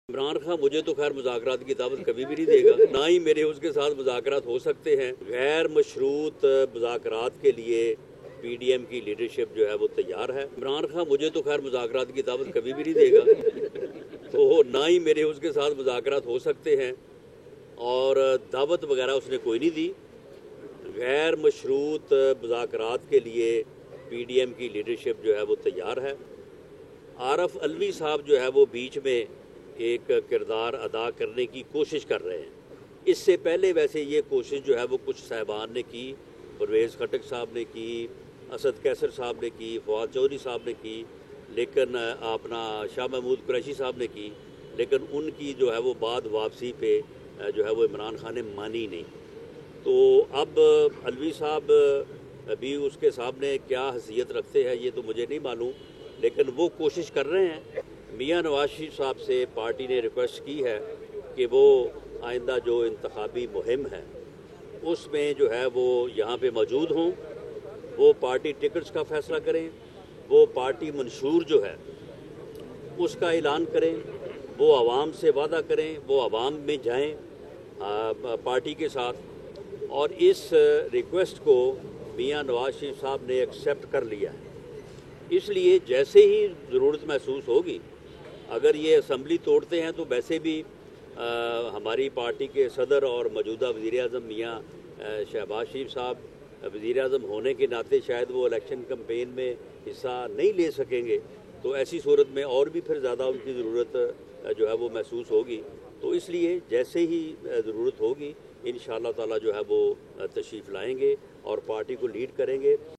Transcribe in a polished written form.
इमरान खान मुझे तो खैर मुज़ाकरात की दावत कभी भी नहीं देगा, ना ही मेरे उसके साथ मुज़ाकरात हो सकते हैं। गैर मशरूत मुज़ाकरात के लिए पीडीएम की लीडरशिप जो है वो तैयार है। इमरान खान मुझे तो खैर मुज़ाकरात की दावत कभी भी नहीं देगा, तो ना ही मेरे उसके साथ मुज़ाकरात हो सकते हैं और दावत वगैरह उसने कोई नहीं दी। गैर मशरूत मुज़ाकरात के लिए पीडीएम की लीडरशिप जो है वो तैयार है। आरफ अलवी साहब जो है वो बीच में एक किरदार अदा करने की कोशिश कर रहे हैं। इससे पहले वैसे ये कोशिश जो है वो कुछ साहबान ने की, परवेज़ खटक साहब ने की, असद कैसर साहब ने की, फवाद चौधरी साहब ने की, लेकिन अपना शाह महमूद कुरैशी साहब ने की, लेकिन उनकी जो है वो बाद वापसी पे जो है वो इमरान खान ने मानी नहीं। तो अब अलवी साहब भी उसके सामने क्या हैसियत रखते हैं ये तो मुझे नहीं मालूम, लेकिन वो कोशिश कर रहे हैं। मियां नवाज शरीफ साहब से पार्टी ने रिक्वेस्ट की है कि वो आइंदा जो इंतखाबी मुहिम है उसमें जो है वो यहाँ पे मौजूद हों, वो पार्टी टिकट्स का फैसला करें, वो पार्टी मंशूर जो है उसका ऐलान करें, वो आवाम से वादा करें, वो आवाम में जाएं पार्टी के साथ। और इस रिक्वेस्ट को मियां नवाज शरीफ साहब ने एक्सेप्ट कर लिया है। इसलिए जैसे ही ज़रूरत महसूस होगी, अगर ये असम्बली तोड़ते हैं तो वैसे भी हमारी पार्टी के सदर और मौजूदा वज़ीर-ए-आज़म मियां शहबाज शरीफ साहब वज़ीर आज़म होने के नाते शायद वो इलेक्शन कैंपेन में हिस्सा नहीं ले सकेंगे, तो ऐसी सूरत में और भी फिर ज़्यादा उनकी ज़रूरत जो है वो महसूस होगी। तो इसलिए जैसे ही ज़रूरत होगी इंशाअल्लाह ताला जो है वो तशरीफ़ लाएंगे और पार्टी को लीड करेंगे।